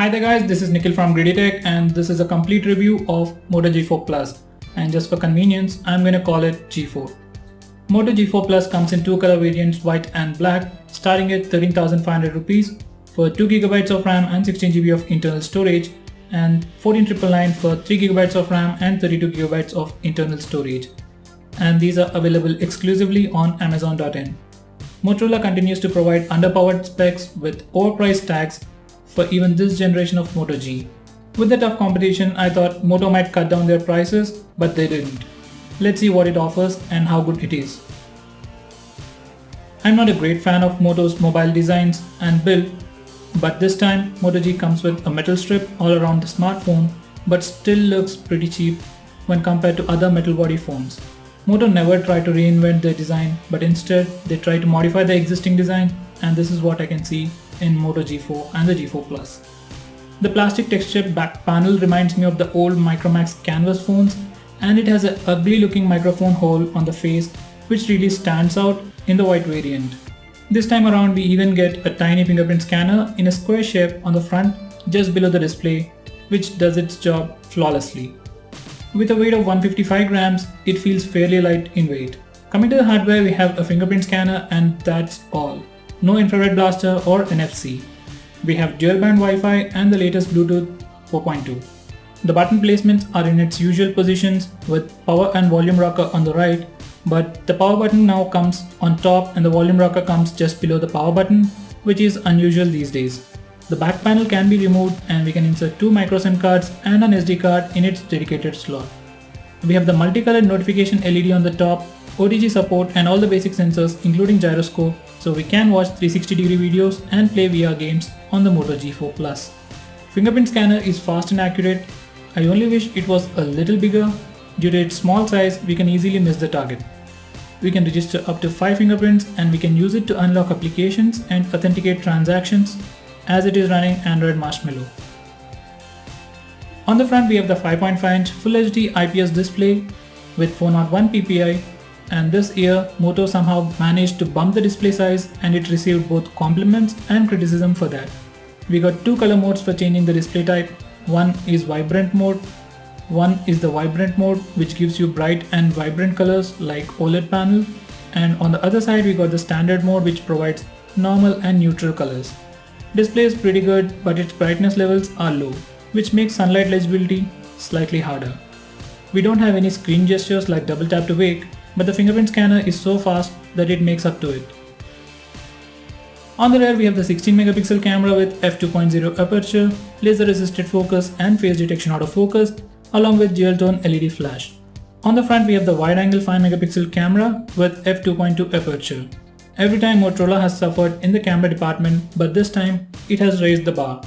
Hi there guys, this is Nikhil from Greedy Tech and this is a complete review of Moto G4 Plus, and just for convenience I'm going to call it G4. Moto G4 Plus comes in two color variants, white and black, starting at 13,500 rupees for 2GB of RAM and 16GB of internal storage, and 14,999 for 3GB of RAM and 32GB of internal storage. And these are available exclusively on Amazon.in. Motorola continues to provide underpowered specs with overpriced tags for even this generation of Moto G. With the tough competition, I thought Moto might cut down their prices, but they didn't. Let's see what it offers and how good it is. I'm not a great fan of Moto's mobile designs and build, but this time Moto G comes with a metal strip all around the smartphone, but still looks pretty cheap when compared to other metal body phones. Moto never tried to reinvent their design, but instead they try to modify the existing design, and this is what I can see in Moto G4 and the G4 Plus. The plastic textured back panel reminds me of the old Micromax canvas phones, and it has an ugly looking microphone hole on the face which really stands out in the white variant. This time around we even get a tiny fingerprint scanner in a square shape on the front just below the display, which does its job flawlessly. With a weight of 155 grams, it feels fairly light in weight. Coming to the hardware, we have a fingerprint scanner and that's all. No infrared blaster or NFC. We have dual band Wi-Fi and the latest Bluetooth 4.2. The button placements are in its usual positions with power and volume rocker on the right, but the power button now comes on top and the volume rocker comes just below the power button, which is unusual these days. The back panel can be removed and we can insert two micro SIM cards and an SD card in its dedicated slot. We have the multicolored notification LED on the top, OTG support and all the basic sensors including gyroscope, so we can watch 360-degree videos and play VR games on the Moto G4 Plus. Fingerprint scanner is fast and accurate. I only wish it was a little bigger. Due to its small size, we can easily miss the target. We can register up to 5 fingerprints and we can use it to unlock applications and authenticate transactions as it is running Android Marshmallow. On the front we have the 5.5-inch Full HD IPS display with 401 ppi, and this year Moto somehow managed to bump the display size and it received both compliments and criticism for that. We got two color modes for changing the display type. One is vibrant mode. One is the vibrant mode, which gives you bright and vibrant colors like OLED panel, and on the other side we got the standard mode which provides normal and neutral colors. Display is pretty good, but its brightness levels are low, which makes sunlight legibility slightly harder. We don't have any screen gestures like double tap to wake, but the fingerprint scanner is so fast that it makes up to it. On the rear we have the 16 megapixel camera with f2.0 aperture, laser assisted focus and face detection autofocus, along with dual tone LED flash. On the front we have the wide angle 5 megapixel camera with f2.2 aperture. Every time Motorola has suffered in the camera department, but this time it has raised the bar.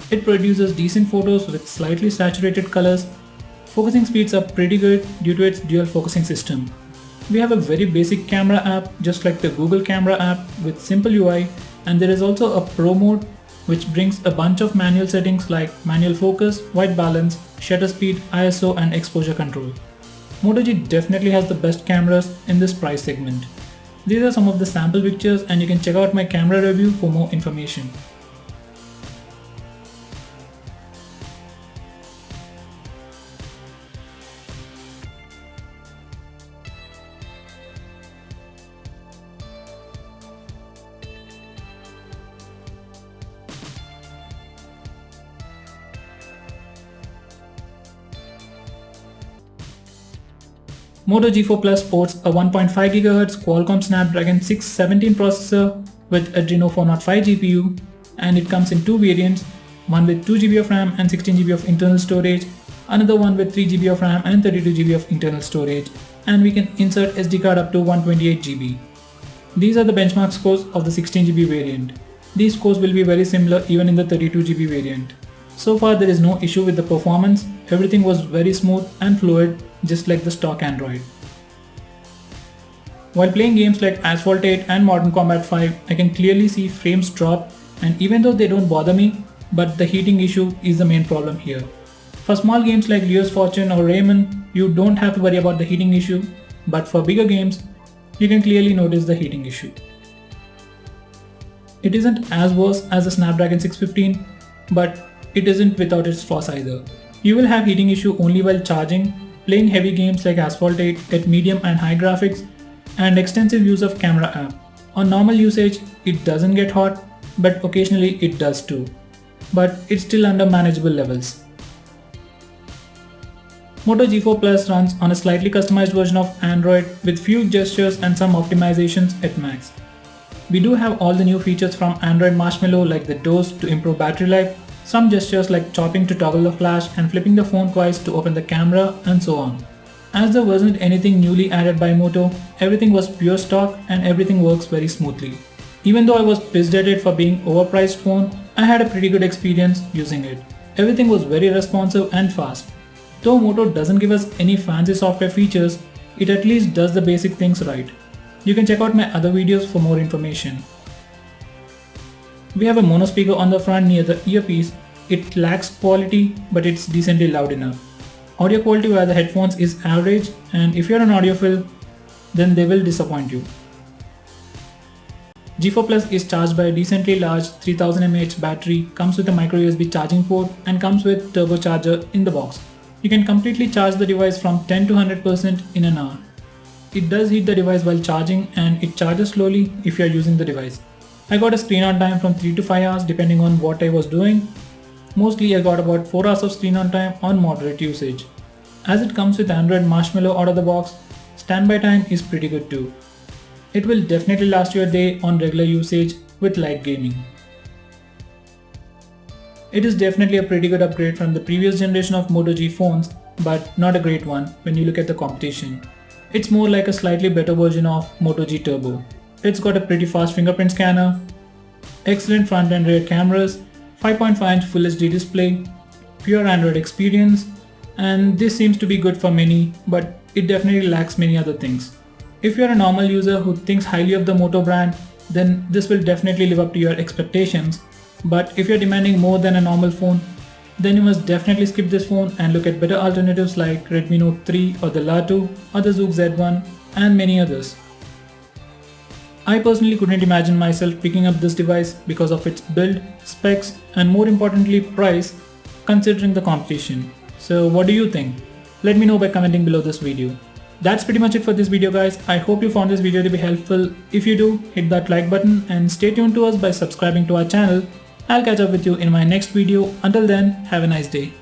It produces decent photos with slightly saturated colors. Focusing speeds are pretty good due to its dual focusing system. We have a very basic camera app just like the Google camera app with simple UI, and there is also a Pro mode which brings a bunch of manual settings like manual focus, white balance, shutter speed, ISO and exposure control. Moto G definitely has the best cameras in this price segment. These are some of the sample pictures and you can check out my camera review for more information. Moto G4 Plus sports a 1.5 GHz Qualcomm Snapdragon 617 processor with Adreno 405 GPU, and it comes in two variants, one with 2GB of RAM and 16GB of internal storage, another one with 3GB of RAM and 32GB of internal storage, and we can insert SD card up to 128GB. These are the benchmark scores of the 16GB variant. These scores will be very similar even in the 32GB variant. So far there is no issue with the performance, everything was very smooth and fluid, just like the stock Android. While playing games like Asphalt 8 and Modern Combat 5, I can clearly see frames drop, and even though they don't bother me, but the heating issue is the main problem here. For small games like Leo's Fortune or Rayman, you don't have to worry about the heating issue, but for bigger games, you can clearly notice the heating issue. It isn't as worse as the Snapdragon 615, but it isn't without its flaws either. You will have heating issue only while charging, playing heavy games like Asphalt 8 at medium and high graphics, and extensive use of camera app. On normal usage, it doesn't get hot, but occasionally it does too. But it's still under manageable levels. Moto G4 Plus runs on a slightly customized version of Android with few gestures and some optimizations at max. We do have all the new features from Android Marshmallow like the doors to improve battery life, some gestures like chopping to toggle the flash and flipping the phone twice to open the camera, and so on. As there wasn't anything newly added by Moto, everything was pure stock and everything works very smoothly. Even though I was pissed at it for being overpriced phone, I had a pretty good experience using it. Everything was very responsive and fast. Though Moto doesn't give us any fancy software features, it at least does the basic things right. You can check out my other videos for more information. We have a mono speaker on the front near the earpiece. It lacks quality, but it's decently loud enough. Audio quality via the headphones is average, and if you're an audiophile, then they will disappoint you. G4 Plus is charged by a decently large 3000 mAh battery, comes with a micro USB charging port, and comes with turbocharger in the box. You can completely charge the device from 10 to 100% in an hour. It does heat the device while charging, and it charges slowly if you are using the device. I got a screen on time from 3 to 5 hours depending on what I was doing. Mostly I got about 4 hours of screen on time on moderate usage. As it comes with Android Marshmallow out of the box, standby time is pretty good too. It will definitely last you a day on regular usage with light gaming. It is definitely a pretty good upgrade from the previous generation of Moto G phones, but not a great one when you look at the competition. It's more like a slightly better version of Moto G Turbo. It's got a pretty fast fingerprint scanner, excellent front and rear cameras, 5.5-inch Full HD display, pure Android experience, and this seems to be good for many, but it definitely lacks many other things. If you're a normal user who thinks highly of the Moto brand, then this will definitely live up to your expectations. But if you're demanding more than a normal phone, then you must definitely skip this phone and look at better alternatives like Redmi Note 3 or the La2 or the Zook Z1 and many others. I personally couldn't imagine myself picking up this device because of its build, specs, and more importantly price, considering the competition. So what do you think? Let me know by commenting below this video. That's pretty much it for this video guys. I hope you found this video to be helpful. If you do, hit that like button and stay tuned to us by subscribing to our channel. I'll catch up with you in my next video. Until then, have a nice day.